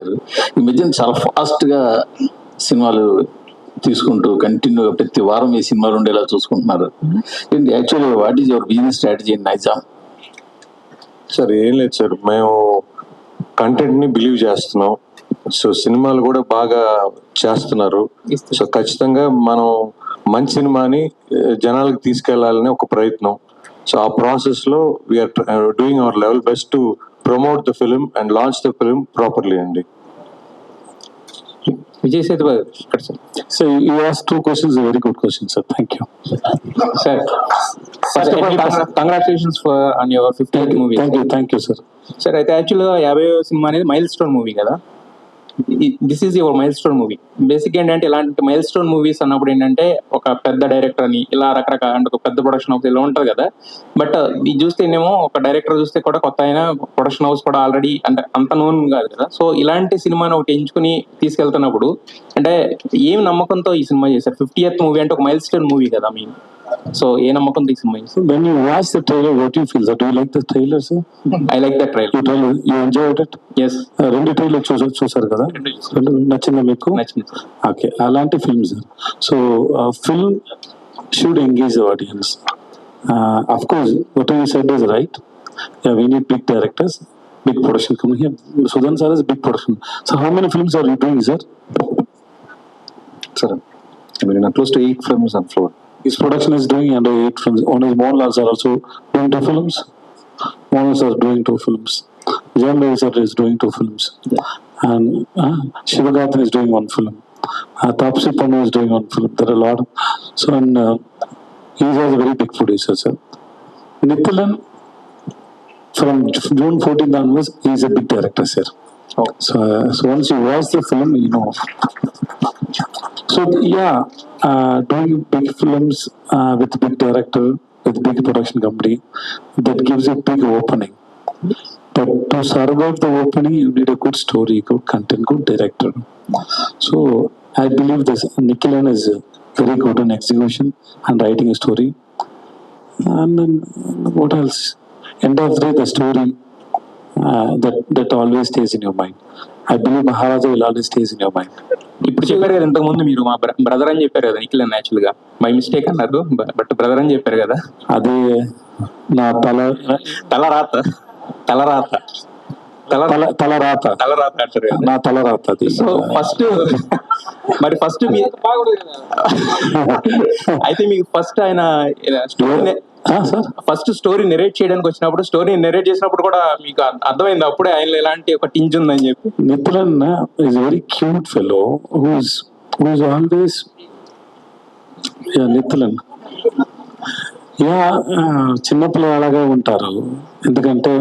ఈ మధ్యన చాలా ఫాస్ట్‌గా సినిమాలు తీసుకుంటూ కంటిన్యూగా ప్రతి వారం ఈ సినిమాలు ఉండేలా చూసుకుంటున్నారు. ఏంటి actually what is your business strategy in Nizam? Sir ఏం లేదు సార్, మేము కంటెంట్ని బిలీవ్ చేస్తున్నాం. సో సినిమాలు కూడా బాగా చేస్తున్నారు. సో ఖచ్చితంగా మనం మంచి సినిమాని జనాలకు తీసుకెళ్లాలని ఒక ప్రయత్నం. సో ఆ ప్రాసెస్లో we're doing our level best to promote the film and launch the film properly అండి. Vijay Sethupathi, sir. So you asked two questions, a very good question, sir. Thank you. Sir, first of all, congratulations on your 50th movie. Thank you, sir. Sir, అయితే యాక్చువల్గా 50వ cinema అనేది mile stone movie కదా. This is your mile stone movie. Basic ఏంటంటే ఇలాంటి mile stone movies అన్నప్పుడు ఏంటంటే ఒక పెద్ద డైరెక్టర్ అని ఇలా రకరకాల అంటే ఒక పెద్ద ప్రొడక్షన్ హౌస్ ఇలా ఉంటుంది కదా. బట్ ఇది చూస్తేనేమో ఒక డైరెక్టర్ చూస్తే కూడా కొత్త అయినా ప్రొడక్షన్ హౌస్ కూడా ఆల్రెడీ అంటే అంత నోన్ కాదు కదా. సో ఇలాంటి సినిమాని ఒకటి ఎంచుకుని తీసుకెళ్తున్నప్పుడు అంటే ఏం నమ్మకంతో ఈ సినిమా చేశారు? 50th మూవీ అంటే ఒక మైల్ స్టోన్ మూవీ కదా మీ. సో ఏ నమ్మకంతో ఈ సినిమా చేశారు? When you watch the trailer, what do you feel, sir? Do you like the trailer, sir? I like that trailer. You enjoyed it? Yes. రెండు trailer చూసారు కదా, రెండు నచ్చిందా మీకు? నచ్చింది సార్. ఓకే, అలాంటి film sir. So film should engage the audience. Of course, what you said is right. Yeah, we need big directors, big production company. Here, Sudan sir is big production. So how many films are you doing, sir? Sir, I mean, close to 8 films on floor. His production is doing under 8 films. On his Mohanlal sir also doing 2 films. Mohanlal sir is doing 2 films. Jayam Ravi sir is doing 2 films. And Shivagaathan is doing 1 film. Taapsee Pannu is doing 1 film. There are a lot. So and he is also a very big producer, sir. Nithilan, from June 14th onwards, he is a big director, sir. Oh. So once you watch the film, you know. So yeah, doing big films with big director, with big production company, that gives a big opening. But to survive the opening, you need a good story, good content, good director. So I believe this Nikhilan is very good in execution and writing a story. And then what else? End of the day, the story that always stays in your mind. I believe Maharaja will always stays in your mind. ఇప్పుడు చెప్పారు కదా ఇంతకు ముందు మీరు మా brother అని చెప్పారు కదా నిఖిల్ యాక్చువల్ గా మై మిస్టేక్ అన్నారు బట్ బ్రదర్ అని చెప్పారు కదా. అదే నా తలరాత అంటారు కదా. నా తలరాత అది. సో ఫస్ట్ మరి ఫస్ట్ అయితే మీకు ఫస్ట్ ఆయన ఫస్ట్ స్టోరీ నెరేట్ చేయడానికి వచ్చినప్పుడు స్టోరీ నెరేట్ చేసినప్పుడు కూడా మీకు అర్థమైంది అప్పుడే ఆయన ఎలాంటి ఒక టింజ్ ఉందని చెప్పి? Nitin is very cute fellow who's always Nitin చిన్నపిల్లలాగా ఉంటారు. ఎందుకంటే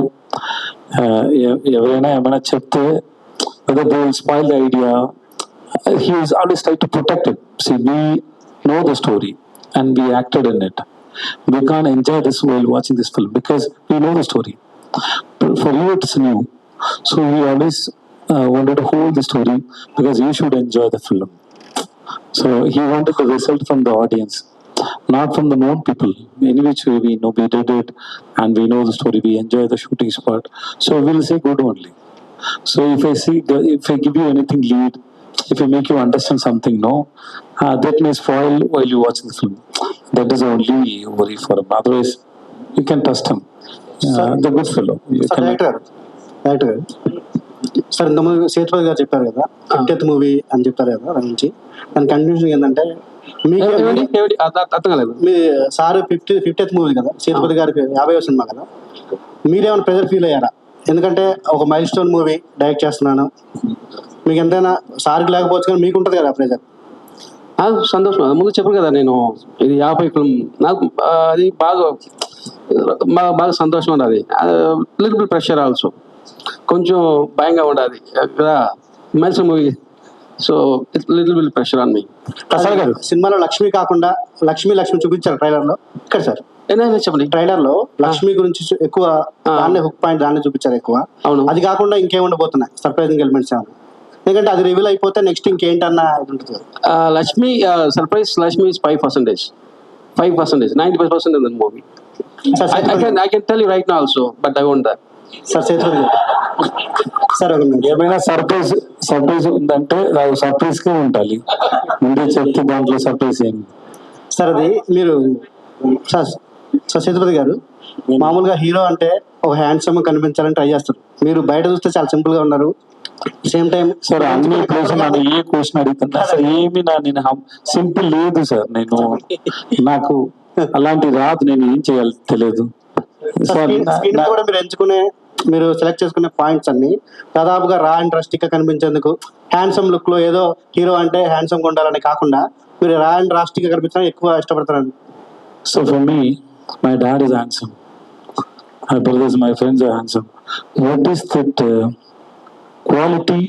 ఎవరైనా ఏమైనా చెప్తే whether they will spoil the idea, he is always trying to protect it. See, we know the story and we acted in it. We can't enjoy this while watching this film because we know the story. But for you it's new. So we always wanted to hold the story because you should enjoy the film. So he wanted the result from the audience, not from the known people. In which way we know we did it and we know the story, we enjoy the shooting spot. So we'll say good only. So if I give you anything lead, if I make you understand something, no, that may spoil while you watch the film. That is only worry for him. Otherwise, you can trust him. The good fellow. Director sir ఇంతకుముందు సేతుపతి గారు చెప్పారు కదా 50th movie అని చెప్పారు కదా దాని నుంచి దాని కన్ఫ్యూజన్ ఏంటంటే మీ సార్ 50th మూవీ కదా సేతుపతి గారికి 50వ సినిమా కదా, మీరేమైనా ప్రెజర్ ఫీల్ అయ్యారా? ఎందుకంటే ఒక మైల్ స్టోన్ మూవీ డైరెక్ట్ చేస్తున్నాను, మీకు ఎంతైనా సార్కి లేకపోవచ్చు కానీ మీకు ఉంటుంది కదా ప్రెజర్? సంతోషం. ముందు చెప్పారు కదా నేను ఇది 50 ఫిల్మ్, నాకు అది బాగా సంతోషం ఉండదు. లిటిల్ బిట్ ప్రెషర్ ఆల్సో, కొంచెం భయంగా ఉండదు కదా Miles movie. So little bit pressure on me. Prasad garu సినిమాలో లక్ష్మి కాకుండా లక్ష్మి చూపించారు ట్రైలర్ లో. ఇక్కడ సార్ చెప్పండి, ట్రైలర్ లో లక్ష్మి గురించి ఎక్కువ దాన్ని హుక్ పాయింట్ దాన్ని చూపించారు ఎక్కువ. అవును, అది కాకుండా ఇంకేముండబోతున్నాయి సర్ప్రైజింగ్ ఎలిమెంట్స్ ఏమన్నా? ఎందుకంటే అది రివీల్ అయిపోతే నెక్స్ట్ ఇంకేంటన్నా ఉంటుంది. Lakshmi surprise Lakshmi is 5%, 90% in the movie. I can tell you right now also, but I won't that. Sir Sethupathi గారు సార్ ఒక నిమిషం. ఏమైనా సర్ప్రైజ్ ఉందంటే సర్ప్రైజ్ గా ఉండాలి. ముందే చెప్తే దాంట్లో సర్ప్రైజ్ ఏంటి? సార్ అది మీరు సార్ సార్ సేతుపతి గారు మామూలుగా హీరో అంటే ఒక హ్యాండ్సమ్ కనిపించాలని ట్రై చేస్తారు. మీరు బయట చూస్తే చాలా సింపుల్ గా ఉన్నారు. సేమ్ టైం సార్ అన్ని క్వశ్చన్ ఏ క్వశ్చన్ అడుగుతున్నా సార్ ఏమి నేను సింపుల్ లేదు సార్. నాకు అలాంటి రాదు, నేను ఏం చేయాలి తెలియదు సార్. స్క్రీన్ కూడా మీరు సెలెక్ట్ చేసుకునే పాయింట్స్ అన్ని దాదాపుగా రా అండ్ రస్టిక్ గా కనిపించేందుకు, హ్యాండ్సమ్ లుక్ లో ఏదో హీరో అంటే హ్యాండ్సమ్ గా ఉండాలని కాకుండా మీరు రా అండ్ రాస్టిక్ గా కనిపించడానికి ఎక్కువ ఇష్టపడతారండి. So for me my dad is handsome, my brothers, my friends are handsome. What is that quality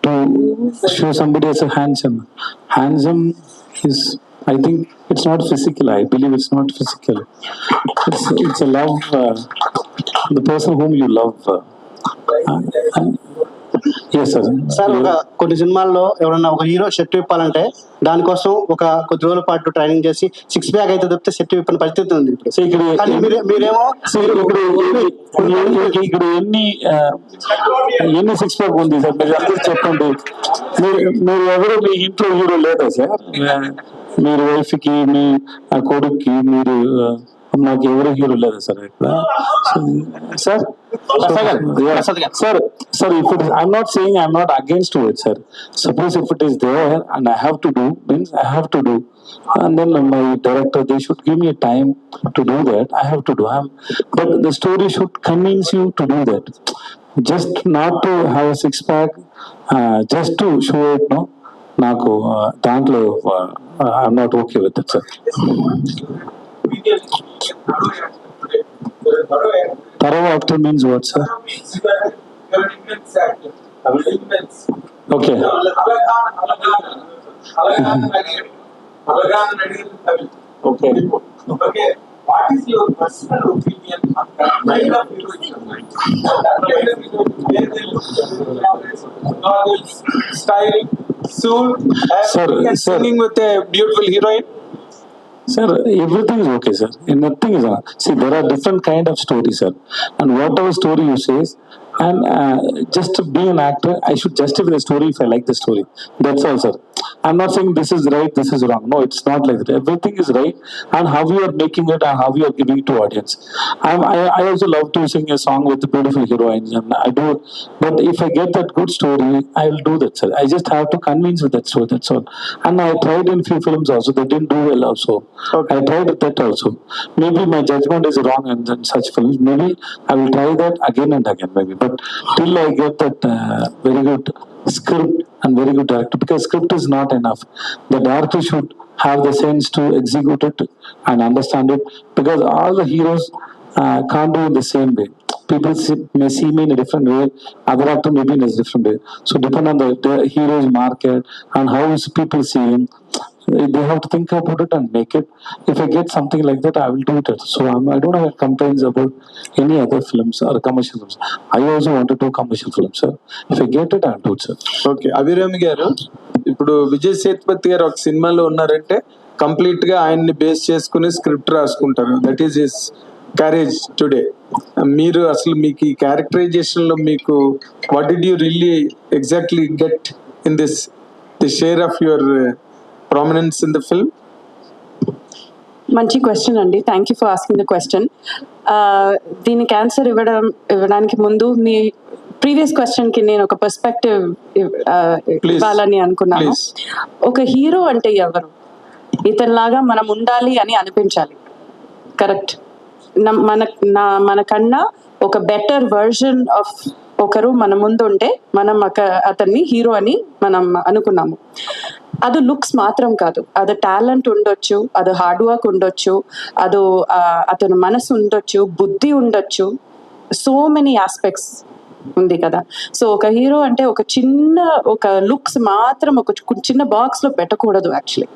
to show somebody as a handsome is, I think it's not physical. I believe it's not physical. It's a love, the person whom you love. Yes sir. Sir కొన్ని సినిమాల్లో ఎవరన్నా ఒక hero shirt విప్పాలంటే దానికోసం ఒక కొద్ది రోజుల పాటు training చేసి 6 ప్యాక్ అయితే తప్పితే షర్ట్ విప్పని పరిస్థితి ఉంది ఇప్పుడు. కానీ మీరేమో ఇక్కడ ఎన్ని 6 ప్యాక్ ఉంది సార్? మీరు అందరూ చెప్పండి. మీరు ఎవరు మీ ఇంట్లో హీరో లేదా సార్? మీరు వైఫ్ కి, మీ కొడుక్కి, మీరు నాకు ఎవరు హీరో లేదా సార్ ఇక్కడ? Sir if it is, I'm not saying I'm not against it, sir. Suppose if it is there and I have to do, means I have to do, and then my director, they should give me a time to do that. I have to do. But the story should convince you to do that. Just not to have a 6 pack, just to show it, no. నాకు దాంట్లో I'm not okay with it, sir. Thorough actor means what, sir? Okay. Okay. What is your personal opinion on that kind of style, suit, and singing with a beautiful heroine? Sir, everything is okay, sir. Nothing is wrong. See, there are different kind of stories, sir. And whatever story you say, and just to be an actor, I should justify the story if I like the story. That's all, sir. I'm not saying this is right, this is wrong. No, it's not like that. Everything is right, and how you are making it and how you are giving it to audience. I also love to sing a song with beautiful heroines, and I do. But if I get that good story, I will do that, sir. I just have to convince with that story. That's all. And I tried in few films also. They didn't do well also. Okay. I tried that also. Maybe my judgment is wrong in such films. Maybe I will try that again and again. Maybe, but till I get that very good script and very good director, because script is not enough. The director should have the sense to execute it and understand it, because all the heroes can't do it the same way. People may see me in a different way, other actor may be in a different way. So depend on the hero's market and how people see him. They have to think about it and make it. If I get something like that, I will do it. So I don't have complaints about any other films or commercial films. I also want to do commercial films, sir. If I get it, I'll do it, sir. Okay, Abhirami గారు, ఇప్పుడు విజయ్ సేతుపతి గారు ఒక సినిమాలో ఉన్నారంటే complete గా ఆయన్ని base చేసుకుని script రాసుకుంటారు. That is his courage today. మీరు అసలు మీకు ఈ క్యారెక్టరైజేషన్ లో మీకు what did you really exactly get in the share of your prominence in the film? మంచి క్వశ్చన్ అండి. Thank you for asking the question. దీనికి ఆన్సర్ ఇవ్వడానికి ముందు మీ ప్రీవియస్ క్వశ్చన్ కి నేను ఒక పర్స్పెక్టివ్ ఇవ్వాలని అనుకున్నాను. ఒక హీరో అంటే ఎవరు? ఇతనిలాగా మనం ఉండాలి అని అనిపించాలి. కరెక్ట్. మనకన్నా ఒక బెటర్ వర్జన్ ఆఫ్ ఒకరు మన ముందు ఉంటే మనం అతన్ని హీరో అని మనం అనుకున్నాము. అది లుక్స్ మాత్రం కాదు, అది టాలెంట్ ఉండొచ్చు, అది హార్డ్ వర్క్ ఉండొచ్చు, అది అతను మనసు ఉండొచ్చు, బుద్ధి ఉండొచ్చు, సో మెనీ ఆస్పెక్ట్స్ ఉంది కదా. సో ఒక హీరో అంటే ఒక లుక్స్ మాత్రం ఒక చిన్న బాక్స్ లో పెట్టకూడదు యాక్చువల్లీ.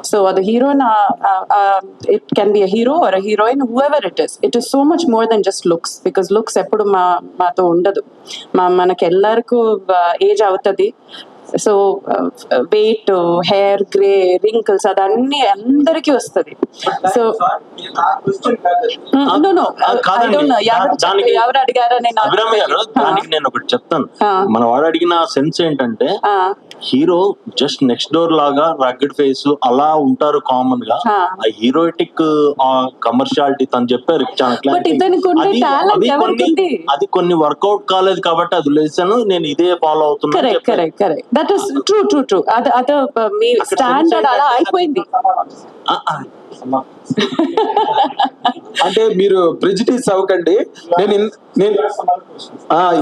సో అది heroine, it can be a hero or a heroine, whoever it is so much more than just looks. Because looks ఎప్పుడు మాతో ఉండదు. మనకి ఎల్లరికూ ఏజ్ అవుతుంది, so weight, hair grey, wrinkles అదన్నీ అందరికీ వస్తుంది. So no I don't know ఎవరు అడిగారని నాకు అభిరామి గారు, దానికి నేను ఒకటి చెప్తాను. ఆ. మన వాడు అడిగిన సెన్స్ ఏంటంటే, హీరో జస్ట్ నెక్స్ట్ డోర్ లాగా రగ్గడ్ ఫేస్ అలా ఉంటారు కామన్ గా. ఆ. ఆ హీరోయిటిక్ కమర్షియాలిటీ తను చెప్పారు చాలా బట్ clarity. ఇతనికి ఉండే అది- టాలెంట్ అది ఎవరికి ఉంది? అది కొన్ని వర్కౌట్ కాలేదు కాబట్టి అది లేసాను, నేను ఇదే ఫాలో అవుతున్నా కరెక్ట్ దట్ ఇస్ ట్రూ అది మీ స్టాండర్డ్ అలా అయిపోయింది. అంటే మీరు ప్రెజిడిస్ అవ్వకండి. నేను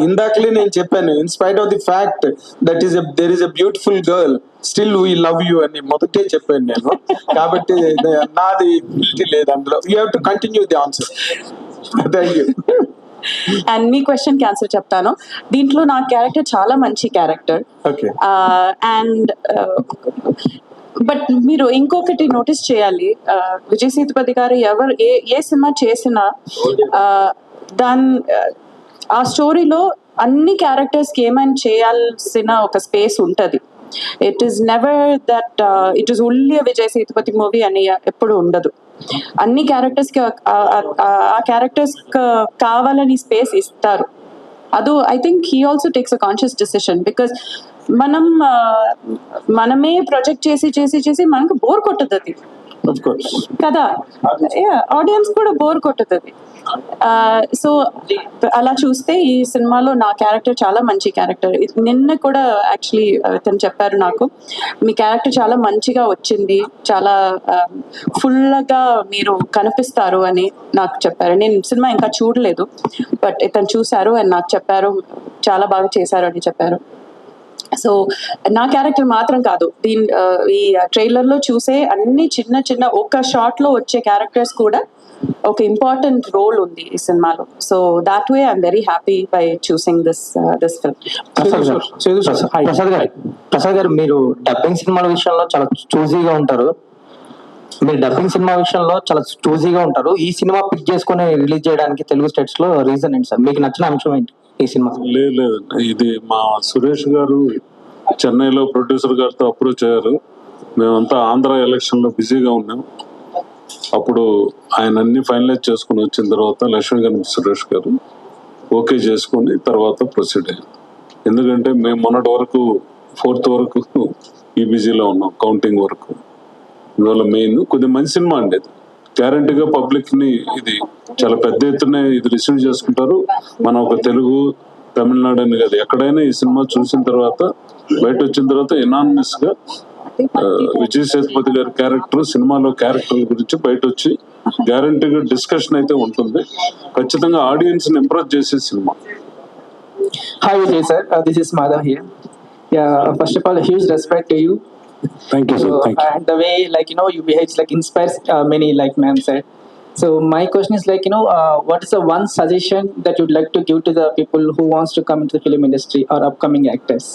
ఇందాకలే నేను చెప్పాను, in spite of the fact that is there is a beautiful girl still we love you అని మొదటే చెప్పాను నేను. కాబట్టి నాది గిల్టీ లేదు అందులో. You have to continue the answer. Thank you. And మీ క్వశ్చన్ కి ఆన్సర్ చెప్తాను. దీంట్లో నా క్యారెక్టర్ చాలా మంచి క్యారెక్టర్. ఓకే. అండ్ బట్ మీరు ఇంకొకటి నోటీస్ చేయాలి, విజయ్ సేతుపతి గారు ఎవరు ఏ సినిమా చేసినా ఆ స్టోరీలో అన్ని క్యారెక్టర్స్కి ఏమైనా చేయాల్సిన ఒక స్పేస్ ఉంటుంది. It is never that it is only Vijay Sethupathi movie అని ఎప్పుడు ఉండదు. అన్ని క్యారెక్టర్స్కి ఆ క్యారెక్టర్స్ కావాలని స్పేస్ ఇస్తారు. అది I think he also takes a conscious decision. Because మనమే ప్రొజెక్ట్ చేసి మనకు బోర్ కొట్టుతుంది కదా, ఆడియన్స్ కూడా బోర్ కొట్టుతుంది. సో అలా చూస్తే ఈ సినిమాలో నా క్యారెక్టర్ చాలా మంచి క్యారెక్టర్. నిన్న కూడా యాక్చువల్లీ తను చెప్పారు నాకు, మీ క్యారెక్టర్ చాలా మంచిగా వచ్చింది, చాలా ఫుల్గా మీరు కనిపిస్తారు అని నాకు చెప్పారు. నేను సినిమా ఇంకా చూడలేదు, బట్ ఇతను చూశారు అండ్ నాకు చెప్పారు చాలా బాగా చేశారు అని చెప్పారు. సో నా క్యారెక్టర్ మాత్రం కాదు, ఈ ట్రైలర్లో చూసే అన్ని చిన్న ఒక షార్ట్లో వచ్చే క్యారెక్టర్స్ కూడా ఒక ఇంపార్టెంట్ రోల్ ఉంది ఈ సినిమాలో. So that way I'm very happy by choosing this film. Prasad గారు, మీరు డబ్బింగ్ సినిమాల విషయంలో చాలా చూజీగా ఉంటారు. ఈ సినిమా పిక్ చేసుకుని రిలీజ్ చేయడానికి తెలుగు స్టేట్స్ లో రీజన్ ఏంటి సార్? మీకు నచ్చిన అంశం ఏంటి ఈ సినిమా? లేదండి, ఇది మా సురేష్ గారు చెన్నైలో ప్రొడ్యూసర్ గారితో అప్రోచ్ అయ్యారు. మేమంతా ఆంధ్ర ఎలక్షన్ లో బిజీగా ఉన్నాం. అప్పుడు ఆయన అన్ని ఫైనలైజ్ చేసుకుని వచ్చిన తర్వాత లక్ష్మీ గారు సురేష్ గారు ఓకే చేసుకుని తర్వాత ప్రొసీడ్ అయ్యారు. ఎందుకంటే మేము మొన్నటి వరకు 4th వరకు ఈ బిజీలో ఉన్నాం, కౌంటింగ్ వరకు. అందువల్ల మెయిన్ కొద్దిగా మంచి సినిమా అండి, ఇది గ్యారంటీగా పబ్లిక్ ని ఇది చాలా పెద్ద ఎత్తున ఇది రిసీవ్ చేసుకుంటారు. మన ఒక తెలుగు, తమిళనాడు అని కాదు, ఎక్కడైనా ఈ సినిమా చూసిన తర్వాత బయట వచ్చిన తర్వాత ఎనానిమస్ గా విజయ్ సేతుపతి గారి క్యారెక్టర్, సినిమాలో క్యారెక్టర్ గురించి బయట వచ్చి గ్యారంటీగా డిస్కషన్ అయితే ఉంటుంది. ఖచ్చితంగా ఆడియన్స్ ని ఇంప్రెస్ చేసే cinema. Hi Vijay sir, this is Madhav here. Yeah, first of all, a huge respect to you. Thank you, sir. Thank you. And the way you behave inspires many, like ma'am said. So my question is what is the one suggestion that you'd like to give to the people who wants to come into the film industry or upcoming actors?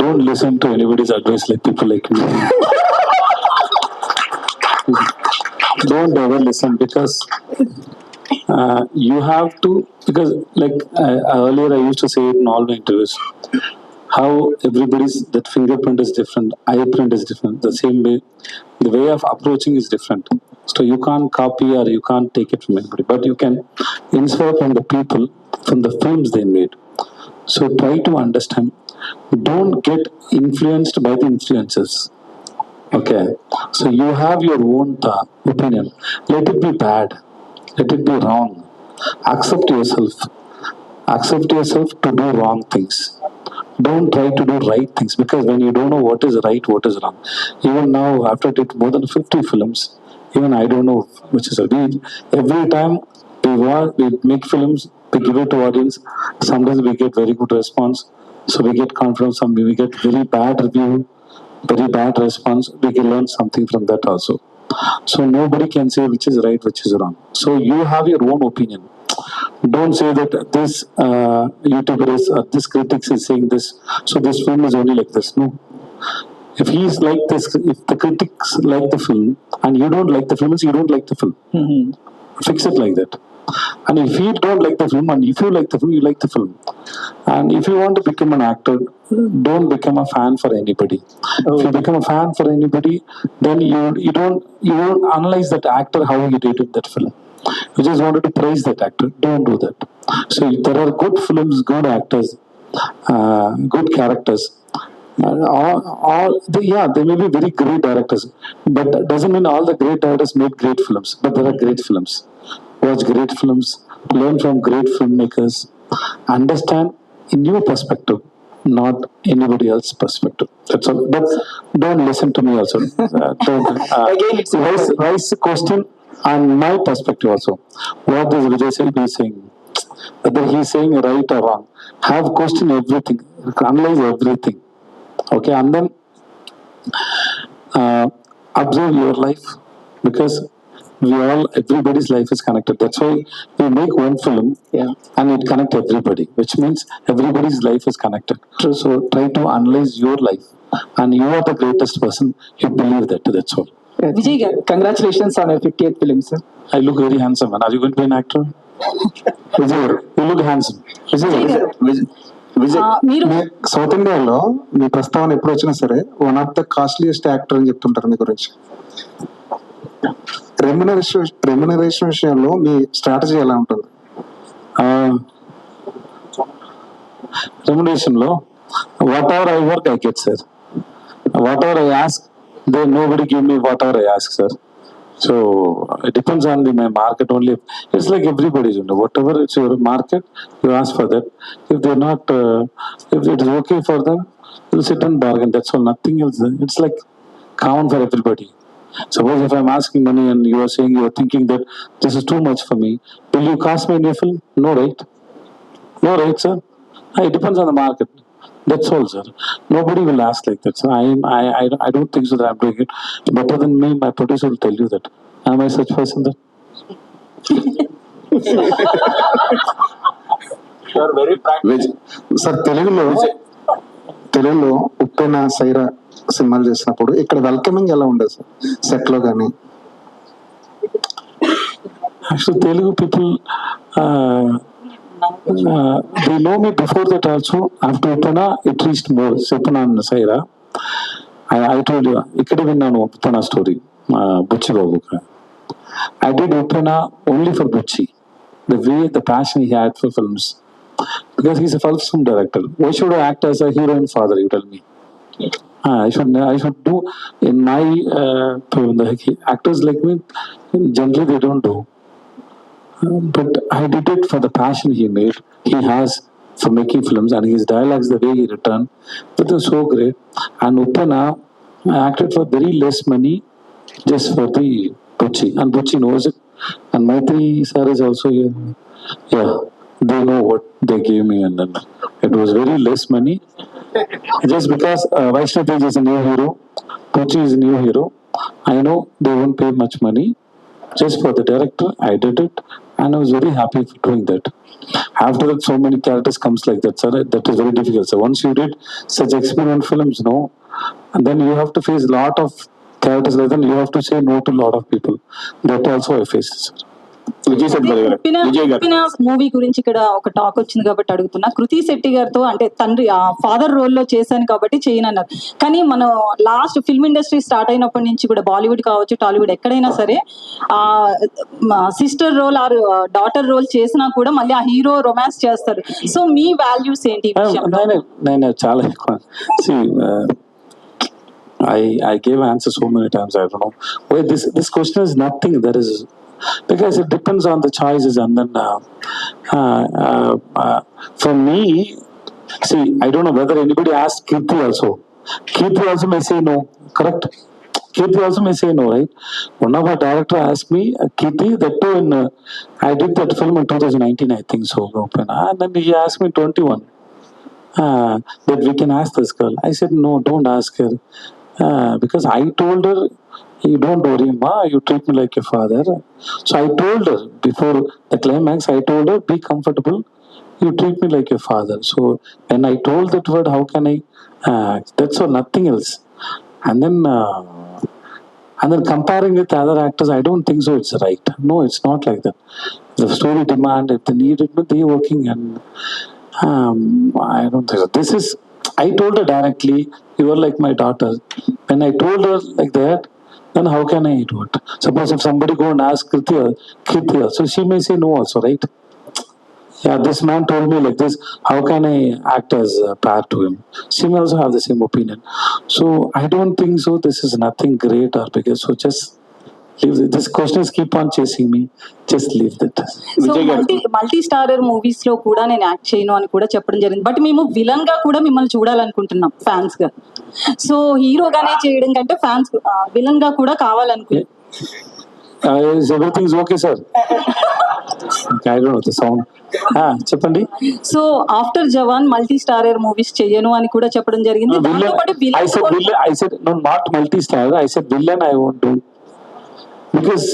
Don't listen to anybody's advice like people like me. Don't ever listen, because you have to, because like earlier I used to say it in all my interviews, how everybody's that fingerprint is different, eye print is different, the same way the way of approaching is different. So you can't copy or you can't take it from anybody, but you can inspire from the people, from the films they made. So try to understand, don't get influenced by the influencers. Okay, so you have your own opinion. Let it be bad, let it be wrong. Accept yourself to do wrong things. Don't try to do right things, because when you don't know what is right, what is wrong. Even now, after I did more than 50 films, even I don't know which is right. Every time we make films, we give it to audience. Sometimes we get very good response, so we get confidence. Sometimes we get very bad review, very bad response. We can learn something from that also. So nobody can say which is right, which is wrong. So you have your own opinion. Don't say that this YouTuber is, this critics is saying this, so this film is only like this. No. If he is like this, if the critics like the film and you don't like the film, you don't like the film. Fix it like that. And if you don't like the film and if you like the film, you like the film. And if you want to become an actor, don't become a fan for anybody. If you become a fan for anybody, then you don't analyze that actor how he did in that film. You just wanted to praise that actor. Don't do that. So there are good films, good actors, good characters. They may be very great directors, but that doesn't mean all the great directors made great films. But there are great films. Watch great films, learn from great filmmakers, understand in your perspective, not anybody else's perspective. That's all. But don't listen to me also. Again, it's Raise the question on my perspective also. What is Vijay Sethupathi saying? Whether he's saying right or wrong, have question everything, analyze everything. Okay, and then observe your life, because everybody's life is connected. That's why we make one film and it connect everybody, which means everybody's life is connected. So try to analyze your life, and you are the greatest person. You believe that. That's all. Vijay garu, congratulations on your 50th film, sir. I look very handsome, and are you going to be an actor? Vijay, you look handsome. మీరు south ఇండియాలో మీ ప్రస్తావన ఎప్పుడు వచ్చినా సరే one of the costliest actor అని చెప్తుంటారు మీ గురించి. Remuneration విషయంలో మీ స్ట్రాటజీ ఎలా ఉంటుంది? Remuneration లో whatever I work I get, sir. Whatever I ask, nobody give me whatever I ask, sir. So it depends on my market only. It's like everybody's, whatever it's your market, you ask for that. If they're not, if it is okay for them, you'll sit and bargain. That's all, nothing else. It's like common for everybody. Suppose if I'm asking money and you are saying, you are thinking that this is too much for me, will you cast me in your film? No, right? No, right, sir? It depends on the market. That's all, sir. Nobody will ask like that. So I don't think so that I'm doing it better than me. My producer will tell you that. Am I such person that? Sir, తెలుగులో ఉప్పెన సైరా సినిమాలు చేసినప్పుడు ఇక్కడ welcoming ఎలా ఉండదు sir, set లో కానీ? Actually, Telugu people, they know me before that also. After Uppana, it reached more. Uppana and Saira. I told you, ikkade vinnanu Uppana story, Bucci Babu. I did Uppana only for Bucci. The passion he had for films. Because he's a film director. Why should I act as a hero and father, you tell me? I should do in my actors like me, generally they don't do. But I did it for the passion he has for making films, and his dialogues, the way he returned, that was so great. And Uppana, I acted for very less money, just for the Bucci, and Bucci knows it. And Maitri sir is also here. Yeah, they know what they gave me, and then it was very less money. Just because Vaishnav Tej is a new hero, Bucci is a new hero, I know they won't pay much money. Just for the director, I did it, and I was very happy for doing that. After that, so many characters comes like that, sir. That is very difficult. So once you did such experiment films, and then you have to face a lot of characters like that. You have to say no to a lot of people. That also I faced, sir. Movie గురించి ఇక్కడ ఒక talk వచ్చింది కాబట్టి అడుగుతున్నా. కృతి శెట్టి గారితో అంటే తండ్రి father role లో చేశాను కాబట్టి చేయనన్నారు. కానీ మనం లాస్ట్ ఫిల్మ్ ఇండస్ట్రీ స్టార్ట్ అయినప్పటి నుంచి కూడా బాలీవుడ్ కావచ్చు, టాలీవుడ్ ఎక్కడైనా సరే sister role or daughter role చేసినా కూడా మళ్ళీ ఆ హీరో రొమాన్స్ చేస్తారు. సో మీ వాల్యూస్ ఏంటి? నేను చాలా ఎక్కువ I gave answer so many times. I don't know. Wait, this question is nothing. There is, because it depends on the choices, and then for me, see, I don't know whether anybody asked Kirti also. Kirti also may say no, correct? Kirti also may say no, right? One of our director asked me, Kirti, that too in I did that film in 2019, I think so, and then he asked me 21 that we can ask this girl. I said no, don't ask her. Because I told her, you don't worry, ma, you treat me like your father. So I told her before the climax, I told her, be comfortable, you treat me like your father. So when I told that word, how can I, that's all, nothing else. and then comparing with other actors, I don't think so. It's right. No, it's not like that. The story demand, if they need it, they working, and I don't think so. This is. I told her directly, you are like my daughter. When I told her like that, then how can I do it? Suppose if somebody go and ask Kritya, so she may say no also, right? Yeah, this man told me like this. How can I act as a pair to him? She may also have the same opinion. So I don't think so. This is nothing great or bigger. So just leave it. This questions keep on chasing me. Just leave that. So multi starrer movies లో కూడా నేను act చేయను అని కూడా చెప్పడం జరిగింది. But మేము villain గా కూడా మిమ్మల్ని చూడాలనుకుంటున్నాం ఫ్యాన్స్ గా. సో హీరోగానే చేయడం కంటే ఫ్యాన్స్ విలన్ గా కూడా కావాలనుకుంటున్నాం. Is everything is okay, sir? I don't know the sound. చెప్పండి. సో ఆఫ్టర్ జవాన్ మల్టీ స్టారర్ మూవీస్ చేయను అని కూడా చెప్పడం జరిగింది. I said no, not multi star. I said villain I won't do, because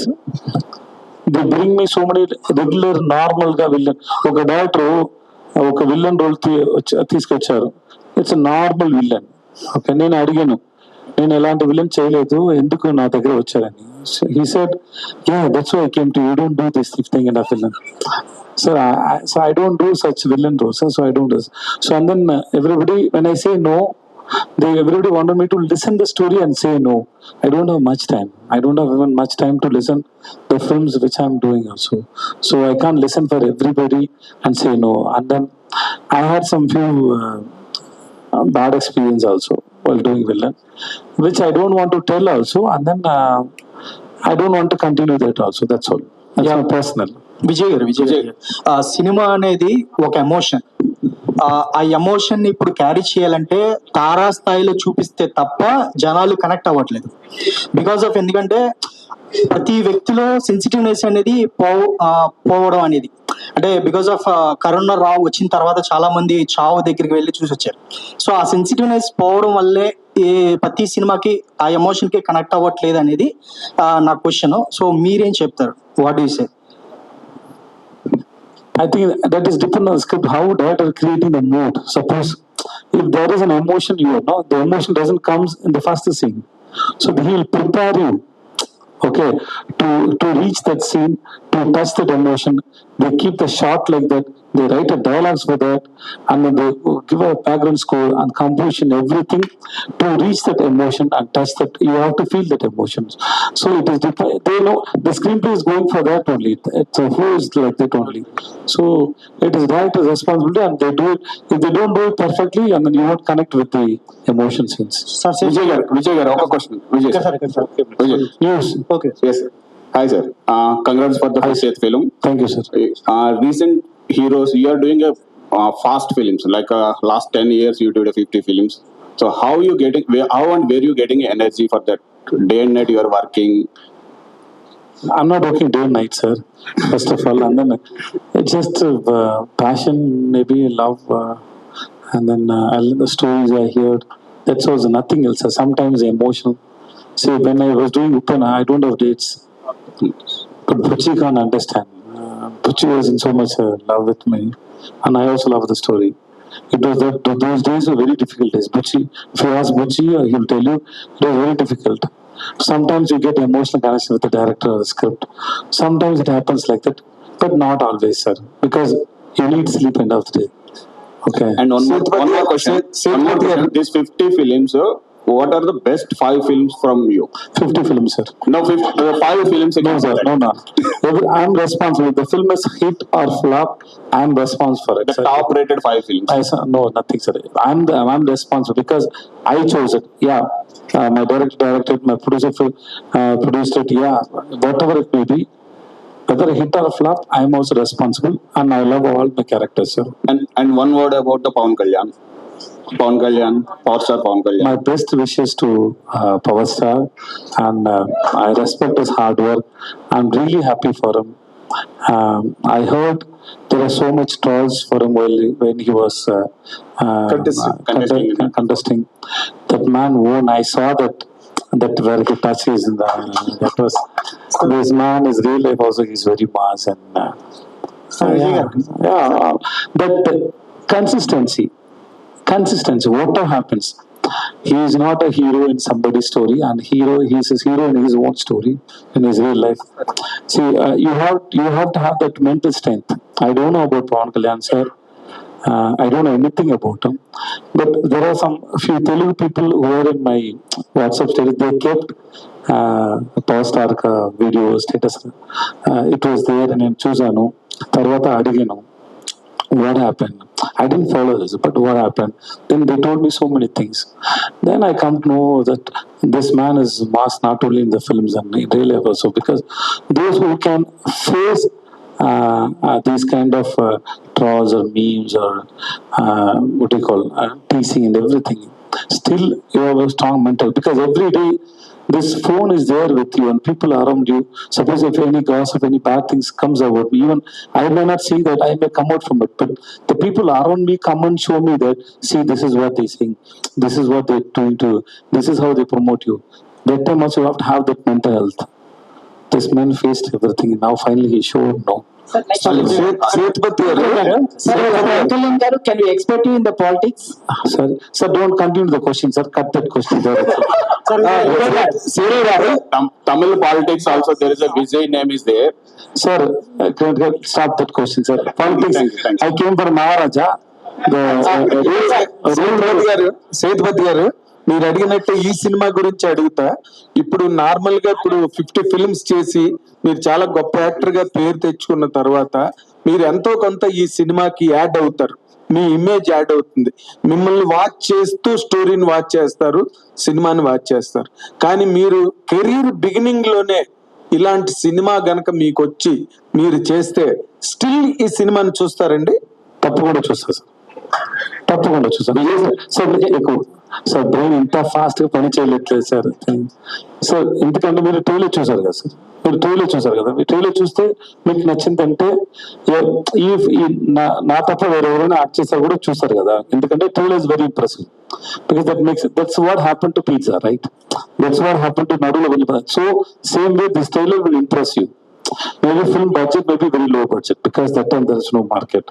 they bring me so many regular normal గా villain. ఒక director ఒక villain role తీసుకొచ్చారు. It's normal villain. ఓకే, నేను అడిగాను, నేను ఎలాంటి విలన్ చేయలేదు, ఎందుకు నా దగ్గర వచ్చారని. He said, yeah, that's why I came to you. You don't do this thing in a villain. So I don't do such villain roles. So I don't do this. So and then everybody, when I say no, everybody wanted me to listen the story and say no. I don't have much time. I don't have even much time to listen the films which I'm doing also. So I can't listen for everybody and say no. And then I had some few bad experience also while doing villain, which I don't want to tell also. And then I don't want to continue that also. That's all. That's my personal. Vijay గారు cinema అనేది ఒక emotion. ఆ emotion ని ఇప్పుడు carry చేయాలంటే తారా స్థాయిలో చూపిస్తే తప్ప జనాలు కనెక్ట్ అవ్వట్లేదు. బికాస్ ఆఫ్ ఎందుకంటే ప్రతి వ్యక్తిలో సెన్సిటివ్నెస్ అనేది పోవడం అనేది, అంటే బికాస్ ఆఫ్ కరోనా వచ్చిన తర్వాత చాలా మంది చావు దగ్గరికి వెళ్ళి చూసి వచ్చారు. సో ఆ సెన్సిటివ్నెస్ పోవడం వల్లే ప్రతి సినిమాకి ఆ ఎమోషన్ కి కనెక్ట్ అవ్వట్లేదు అనేది నా క్వశ్చన్. సో మీరేం చెప్తారు? What you say? I think that is dependent on the script, how director creating the mood. Suppose if there is an emotion, the emotion doesn't come in the first scene. So he will prepare you, okay, to reach that scene, to touch that emotion. They keep the shot like that. They write a dialogues for that, and then they give a background score and composition, everything to reach that emotion and touch that. You have to feel that emotions. So it is they know the screenplay is going for that only. It's a flow is like that only. So it is director's responsibility, and they do it. If they don't do it perfectly, and then you won't connect with the emotion scenes. Vijay garu, oka question. Vijay. News. Okay. Yes. Hi sir. Congrats for the first film. Thank you, sir. Recent heroes, you are doing a fast films, like last 10 years you did a 50 films. So how and where you getting energy for that? Day and night you are working? I'm not working day and night, sir. First of all, and then it's just passion, maybe love, and then the stories I heard. That's also nothing else. Sometimes emotional. See, when I was doing Upana, I don't have dates, but Butchie can't understand. Butchie was in so much love with me, and I also love the story. It was those days were very difficult days. Butchie, if you ask Butchie, he'll tell you it was very difficult. Sometimes you get emotional connection with the director or the script. Sometimes it happens like that, but not always, sir, because you need sleep end of the day. Okay. And one more question. These 50 films, what are the best 5 films from you? 50 films, sir. No, 5 films. No, sir. No. I'm responsible. The film is hit or flop. I'm responsible for it. The top rated 5 films. No, nothing, sir. I'm responsible because I chose it. Yeah. My director directed, my producer produced it. Yeah. Whatever it may be, whether a hit or a flop, I'm also responsible, and I love all my characters, sir. And one word about the Pawan Kalyan, Power Star Pawan Kalyan. My best wishes to Power Star, and I respect his hard work. I'm really happy for him. I heard there are so much trolls for him when he was contesting. That man won. I saw that where he touches in that was. This man is real life also. He's very mass and but consistency. Whatever happens, he is not a hero in somebody's story, and he is his hero in his own story, in his real life. See, you have to have that mental strength. I don't know about Pawan Kalyan sir. I don't know anything about him, but there are few Telugu people who are in my WhatsApp status. They kept Power Star video status. It was there, and నేను చూసాను. తర్వాత అడిగాను, what happened? I didn't follow this, but what happened? Then they told me so many things. Then I come to know that this man is mass not only in the films and in real life also, because those who can face these kind of trolls or memes or what do you call teasing and everything, still you have a strong mental, because every day this phone is there with you and people around you. Suppose if any gossip, any bad things comes about me, even I may not see that, I may come out from it, but the people around me come and show me that, see, this is what they're saying, this is what they're doing to, this is how they promote you. That time also you have to have that mental health. This man faced everything. Now finally he showed no. Sethupathi గారు, can we expect you in the politics? Sir, don't continue the question, sir. Cut that question there. Tamil politics also, there is a Vijay name is there. Sir, stop that question, sir. Politics. Thank you. I came for Maharaja. Sethupathi గారు, మీరు అడిగినట్టు ఈ cinema గురించి అడుగుతా. ఇప్పుడు normal గా ఇప్పుడు 50 films చేసి మీరు చాలా గొప్ప యాక్టర్ గా పేరు తెచ్చుకున్న తర్వాత మీరు ఎంతో కొంత ఈ సినిమాకి యాడ్ అవుతారు, మీ ఇమేజ్ యాడ్ అవుతుంది. మిమ్మల్ని వాచ్ చేస్తూ స్టోరీని వాచ్ చేస్తారు, సినిమాని వాచ్ చేస్తారు. కానీ మీరు కెరీర్ బిగినింగ్ లోనే ఇలాంటి సినిమా గనక మీకు వచ్చి మీరు చేస్తే స్టిల్ ఈ సినిమాని చూస్తారండి? తప్పకుండా చూస్తారు సార్, తప్పకుండా చూస్తారు. సార్ బ్రెయిన్ ఇంత ఫాస్ట్ గా పని చేయట్లేదు సార్. సార్ ఎందుకంటే మీరు ట్రైలర్ చూసారు కదా సార్, మీరు ట్రైలర్ చూస్తే మీకు నచ్చిందంటే నా తప్ప వేరే ఎవరైనా యాక్ట్ చేస్తారు కూడా చూస్తారు కదా, ఎందుకంటే trailer is very impressive. Because that's what happened to Pizza, right? That's what happened to Nadula Vallipara. So same way this trailer will impress you. Maybe film budget may be very low budget, because that time there is no market.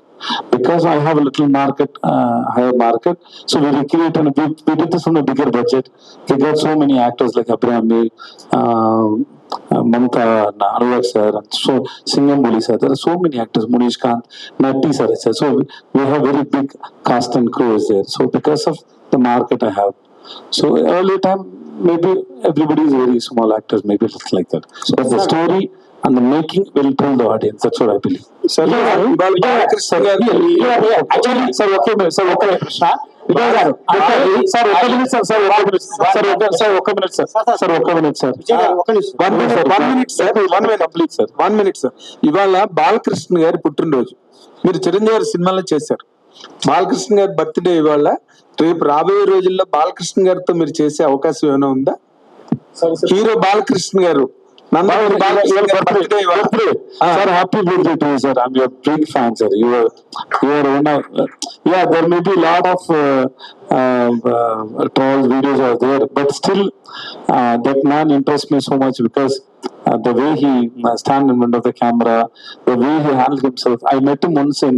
Because I have a little market, higher market, so we recreate and we did this on a bigger budget. We got so many actors like Abraham, Mamta, Anurag sir, and so Singambuli sir. There are so many actors, Munish Kant, Natti sir. So we have very big cast and crew is there. So because of the market I have, so early time maybe everybody is very small actors, maybe it's like that. But the story and the making will tell the audience. That's what I believe. Sir, ఇవాళ బాలకృష్ణ గారి పుట్టినరోజు, మీరు చిరంజీవి గారి సినిమాలో చేశారు. బాలకృష్ణ గారి birthday ఇవాళ. రేపు రాబోయే రోజుల్లో బాలకృష్ణ గారితో మీరు చేసే అవకాశం ఏమైనా ఉందా? హీరో బాలకృష్ణ గారు Sir, happy birthday to you, sir. I'm your big fan, sir. You are one of, there may be a lot of trolls videos are there, but still that man impressed me so much, because the way he stand in front of the camera, the way he handled himself. I met him once in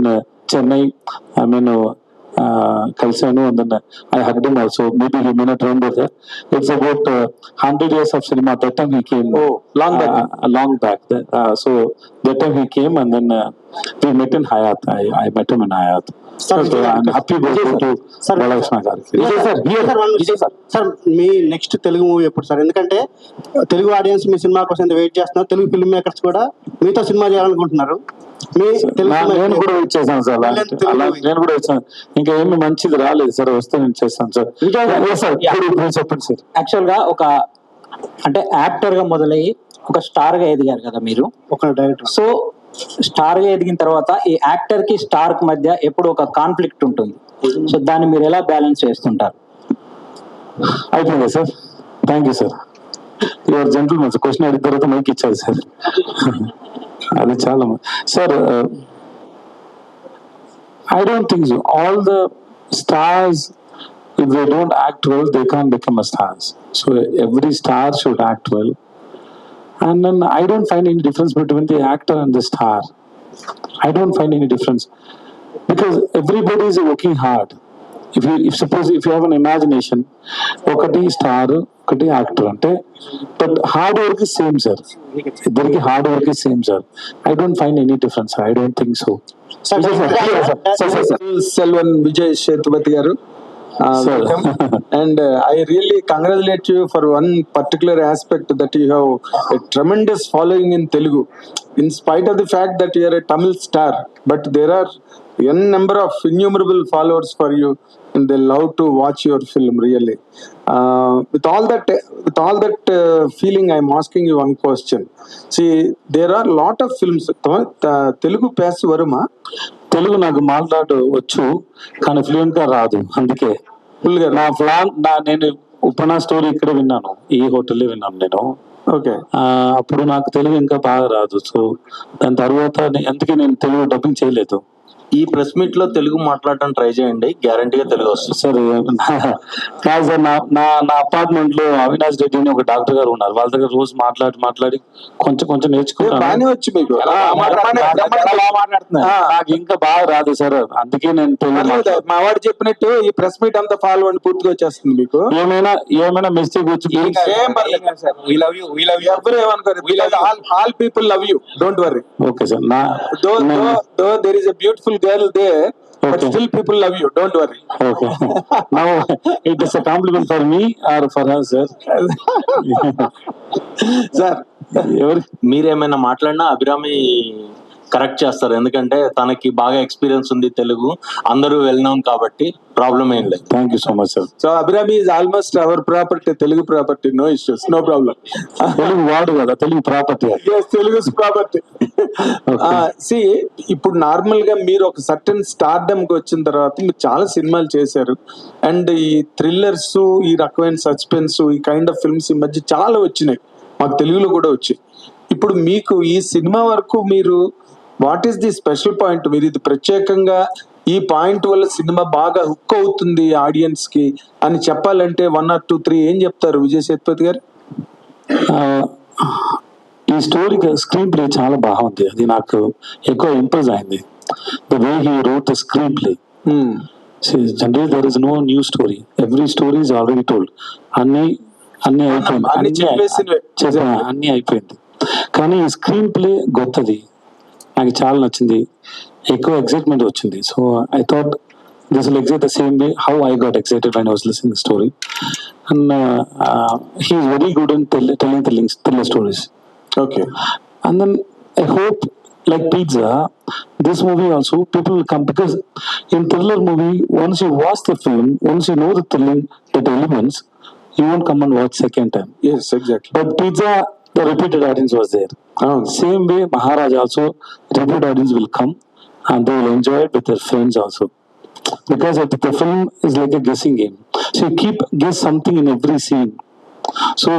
Chennai. I mean, Kalsanu, and then I hugged him also. Maybe he may not remember that. It's about 100 years of cinema. That time he came. Oh, long back. So that time he came, and then we met in Hayat. I met him in Hayat. So I'm happy birthday to Balakrishna Gariki. Sir me next Telugu movie ఎప్పుడు sir? ఎందుకంటే Telugu audience మీ cinema కోసం ఎంత wait చేస్తున్నారు, Telugu film makers కూడా మీతో cinema చేయాలనుకుంటున్నారు. నేను కూడా వచ్చేసాను సార్, నేను కూడా వచ్చాను. ఇంకా ఏమి మంచిది రాలేదు సార్, వస్తే నేను చేస్తాను సార్. చెప్పండి సార్. యాక్చువల్ గా ఒక అంటే యాక్టర్ గా మొదలయ్యి ఒక స్టార్ గా ఎదిగారు కదా మీరు, ఒక డైరెక్టర్. సో స్టార్ గా ఎదిగిన తర్వాత ఈ యాక్టర్ కి స్టార్ కి మధ్య ఎప్పుడు ఒక కాన్ఫ్లిక్ట్ ఉంటుంది. సో దాన్ని మీరు ఎలా బ్యాలెన్స్ చేస్తుంటారు? అయిపోయిందా sir? Thank you sir. Your gentlemen. Question అడిగిన తర్వాత మైక్ ఇచ్చారు సార్. అది చాలా sir. I don't think so. All the stars, if they don't act well, they can't become a stars. So every star should act well. And then I don't find any difference between the actor and the star. I don't find any difference, because everybody is working hard. if suppose if you have an imagination, ఒకటి star ఒకటి actor అంటే, but hard work is same sir, ఇద్దరికి hard work is same sir. I don't find any difference, I don't think so. Selvan Vijay Sethupathi garu, and I really congratulate you for one particular aspect, that you have a tremendous following in Telugu, in spite of the fact that you are a Tamil star, but there are n number of innumerable followers for you, and they love to watch your film really. With all that feeling, I am asking you one question. See, there are lot of films. Telugu pass varuma? Telugu నాకు మాట్లాడు వచ్చు కానీ fluent గా రాదు, అందుకే నేను ఉపనా story ఇక్కడ విన్నాను, ఈ హోటల్లో విన్నాను నేను. ఓకే, అప్పుడు నాకు తెలుగు ఇంకా బాగా రాదు. సో దాని తర్వాత అందుకే నేను తెలుగు డబ్బింగ్ చేయలేదు. ఈ ప్రెస్ మీట్ లో తెలుగు మాట్లాడటం ట్రై చేయండి, గ్యారంటీగా తెలుగు వస్తుంది. సార్ కాదు సార్, నా అపార్ట్మెంట్ లో అవినాష్ రెడ్డి అని ఒక డాక్టర్ గారు ఉన్నారు, వాళ్ళ దగ్గర రోజు మాట్లాడి కొంచెం నేర్చుకుంటాను. నాకు ఇంకా బాగా రాదు సార్, అందుకే నేను మా వాడు చెప్పినట్టు ఈ ప్రెస్ మీట్ అంతా ఫాలో అండి, పూర్తిగా వచ్చేస్తుంది. మీకు ఏమైనా మిస్టేక్ వచ్చి ఎవరు ఏమనుకోరు, all people love you, don't worry. Okay sir. Though there is a beautiful girl there, but still people love you, don't worry. Okay. Now it is a compliment for me or for her, sir? Sir, మీరేమైనా మాట్లాడినా Abhirami correct చేస్తారు, ఎందుకంటే తనకి బాగా experience ఉంది తెలుగు, అందరూ well known కాబట్టి problem ఏం లేదు. Thank you so much sir. So Abhirami is almost our property, Telugu property, no issues, no problem. Telugu వాడు కదా, Telugu property, Telugu property. See, ఇప్పుడు నార్మల్ గా మీరు ఒక సర్టెన్ స్టార్డమ్ కి వచ్చిన తర్వాత మీరు చాలా సినిమాలు చేశారు, అండ్ ఈ థ్రిల్లర్స్, ఈ రకమైన సస్పెన్స్, ఈ కైండ్ ఆఫ్ ఫిల్మ్స్ ఈ మధ్య చాలా వచ్చినాయి, మాకు తెలుగులో కూడా వచ్చాయి. ఇప్పుడు మీకు ఈ సినిమా వరకు మీరు what is the special point, మీరు ఇది ప్రత్యేకంగా ఈ పాయింట్ వల్ల సినిమా బాగా హుక్ అవుతుంది ఆడియన్స్ కి అని చెప్పాలంటే 1 or 2, 3 ఏం చెప్తారు విజయ్ సేతుపతి గారు? ఈ స్టోరీ స్క్రీన్ ప్లే చాలా బాగుంది, అది నాకు ఎక్కువ ఇంప్రెస్ అయింది. The way he wrote the screenplay. Generally there is no new story, every story is already told. అన్ని అయిపోయింది, కానీ ఈ స్క్రీన్ ప్లే గొప్పది, నాకు చాలా నచ్చింది, ఎక్కువ ఎక్సైట్మెంట్ వచ్చింది. So I thought this will excite the same way how I got excited when I was listening the story. And he is very good in telling thriller stories. Okay. And then I hope, like Pizza, this movie also people will come, because in thriller movie, once you watch the film, once you know the thrilling, the elements, you won't come and watch second time. Yes, exactly. But Pizza, the repeated audience was there. Same way Maharaj also, repeated audience will come and they will enjoy it with their friends also, because the film is like a guessing game, so you guess something in every scene. So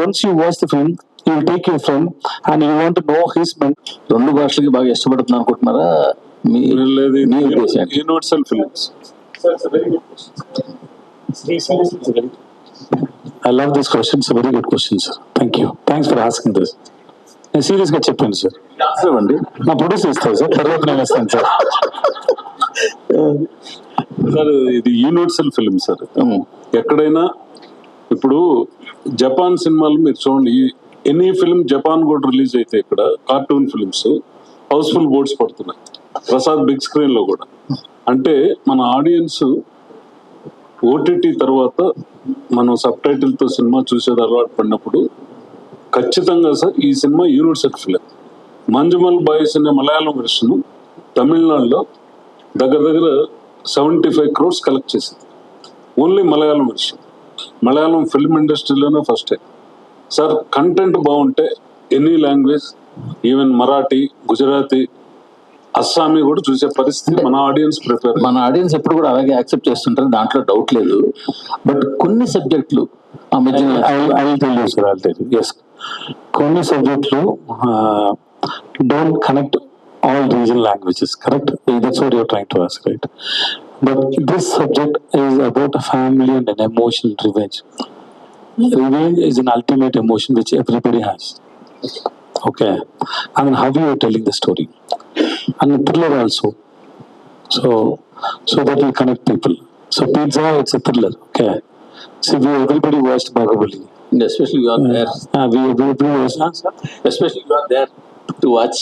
once you watch the film, you will take your friend and you want to know his mentality. రెండు భాషలకి బాగా ఇష్టపడుతున్నా అనుకుంటున్నారా? Universal films. I love this question. It's a very good question, sir. Thank you. Thanks for asking this. నేను serious గా చెప్పాను sir. అండి నా produce ఇస్తాను sir, తర్వాత నేను వేస్తాను సార్. సార్ ఇది యూనివర్సల్ ఫిల్మ్ సార్. ఎక్కడైనా ఇప్పుడు జపాన్ సినిమాలు మీరు చూడండి, ఎనీ ఫిల్మ్ జపాన్ కూడా రిలీజ్ అయితే ఇక్కడ కార్టూన్ ఫిల్మ్స్ హౌస్ఫుల్ బోర్డ్స్ పడుతున్నాయి, ప్రసాద్ బిగ్ స్క్రీన్ లో కూడా. అంటే మన ఆడియన్స్ ఓటీటీ తర్వాత మనం సబ్ టైటిల్ తో సినిమా చూసేది అలవాటు పడినప్పుడు ఖచ్చితంగా సార్ ఈ cinema universal film. Manjummel Boys అనే మలయాళం వెర్షన్ తమిళనాడులో దగ్గర 75 crores కలెక్ట్ చేసింది, only Malayalam version. Malayalam film ఇండస్ట్రీలోనే ఫస్ట్ టైం సార్. కంటెంట్ బాగుంటే any language, even Marathi, Gujarati, Assamese కూడా చూసే పరిస్థితి మన ఆడియన్స్ ప్రిపేర్. మన ఆడియన్స్ ఎప్పుడు కూడా అలాగే యాక్సెప్ట్ చేస్తుంటారు, దాంట్లో డౌట్ లేదు. బట్ కొన్ని సబ్జెక్టులు ఆ మధ్య కొన్ని సబ్జెక్టులు don't connect all regional languages, correct? That's what you're trying to ask, right? But this subject is about a family and an emotion, revenge. Revenge is an ultimate emotion which everybody has. Okay, I mean, how you are telling the story, and the thriller also. So that will connect people. So Pizza, it's a thriller. Okay. See, everybody watched Bahubali. And especially you are there. We everybody watched. Especially you are there to watch.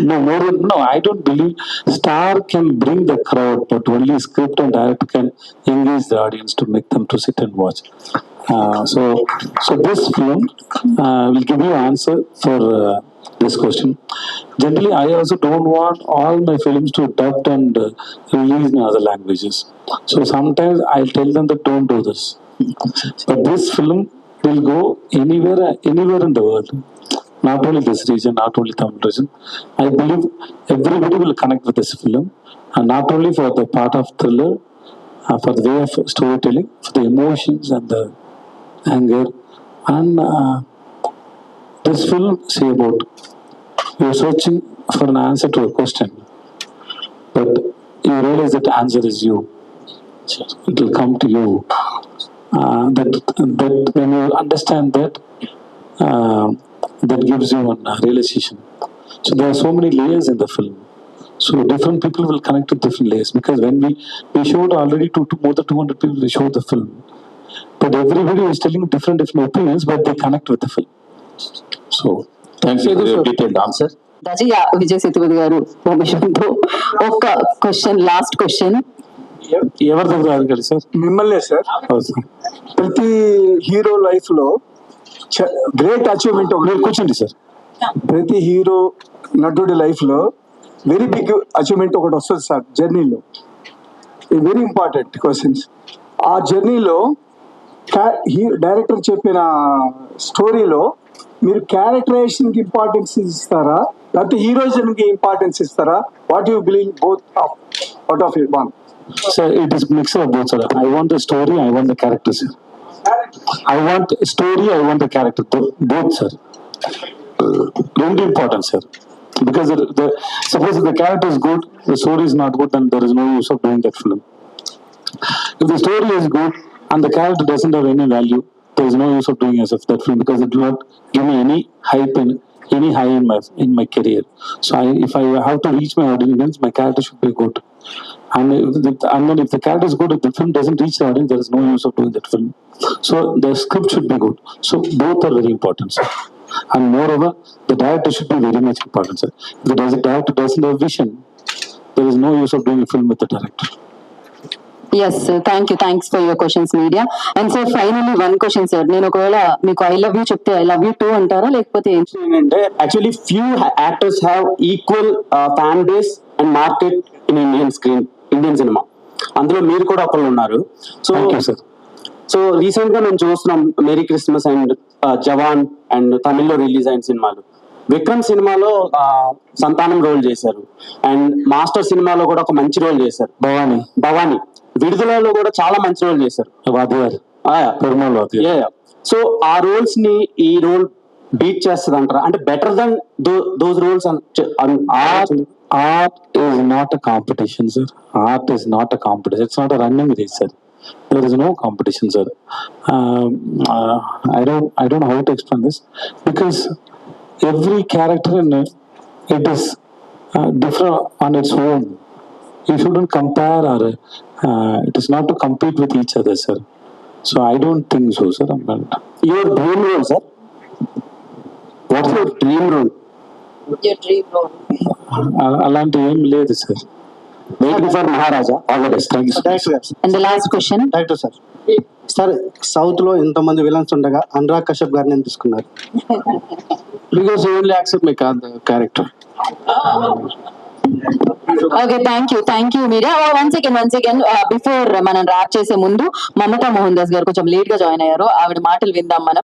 No, I don't believe star can bring the crowd, but only script and director can engage the audience to make them to sit and watch. So this film will give you answer for this question. Generally, I also don't want all my films to dubbed and released in other languages. So sometimes I'll tell them that don't do this. But this film will go anywhere in the world. Not only this region, not only Tamil region. I believe everybody will connect with this film, and not only for the part of thriller, for the way of storytelling, for the emotions and the anger, and this film say about you're searching for an answer to a question, but you realize that answer is you. It will come to you. That when you understand that. That gives you a realization. So there are so many layers in the film. So different people will connect to different layers, because when we showed already to more than 200 people, we showed the film. But everybody was telling different opinions, but they connect with the film. So Thank you for your detailed answer. దాచి విజయ్ సేతుపతి గారు permission తో ఒక question, last question. ఎవరి దగ్గర అడగాలి sir? మిమ్మల్నే sir. ప్రతి hero life లో గ్రేట్ అచీవ్మెంట్ ఒకటి కూర్చోండి సార్. ప్రతి హీరో నటుడి లైఫ్ లో వెరీ బిగ్ అచీవ్మెంట్ ఒకటి వస్తుంది సార్ జర్నీలో. Very important questions. ఆ జర్నీలో డైరెక్టర్ చెప్పిన స్టోరీలో మీరు క్యారెక్టరైజేషన్ కి ఇంపార్టెన్స్ ఇస్తారా, లేకపోతే హీరోయిజం కి ఇంపార్టెన్స్ ఇస్తారా? What you believe both out of it one? Sir, it is mix of both, sir. I want the story, I want the character, sir. I want story, I want the character, both, sir. Very important, sir. Because suppose if the character is good, the story is not good, then there is no use of doing that film. If the story is good and the character doesn't have any value, there is no use of doing that film, because it will not give me any hype and any high in my career. So if I have to reach my audience, my character should be good. And then if the character is good, if the film doesn't reach the audience, there is no use of doing that film. So the script should be good. So both are very important, sir. And moreover, the director should be very much important, sir. If the director doesn't have vision, there is no use of doing a film with the director. Yes sir, thanks for your questions media. And sir finally one question sir, నేను ఒకవేళ మీకు I love you చెప్తే I love you too అంటారా, లేకపోతే ఏంటంటే actually few actors have equal fan base and market in Indian cinema. అందులో మీరు కూడా ఒకళ్ళు ఉన్నారు. సో రీసెంట్ గా మేము చూస్తున్నాం merry Christmas and Jawan and తమిళ్లో రిలీజ్ అయిన సినిమాలు. విక్రమ్ సినిమాలో సంతానం రోల్ చేశారు, అండ్ మాస్టర్ సినిమాలో కూడా ఒక మంచి రోల్ చేశారు. భవానీ విడుదలలో కూడా చాలా మంచి రోల్ చేశారు. సో ఆ రోల్స్ ని ఈ రోల్ బీట్ చేస్తుంది అంటారా? అంటే better than those roles. Art is not a competition, sir. Art is not a competition. It's not a running race, sir. There is no competition, sir. I don't know how to explain this, because every character in it is different on its own. You shouldn't compare, or it is not to compete with each other, sir. So I don't think so, sir. Your dream role, sir? What's your dream role? అలాంటి ఏం లేదు sir. Waiting for Maharaja. All the best. And the last question. Director sir, sir south లో ఇంతమంది villains ఉండగా అనురాగ్ కశ్యప్ గారిని ఎందుకు తీసుకున్నారు? Because you only accept my character. Okay, thank you media. One second before మనం ర్యాప్ చేసే ముందు మమతా మోహన్ దాస్ గారు కొంచెం లేట్ గా జాయిన్ అయ్యారు, ఆవిడ మాటలు విందాం మనం.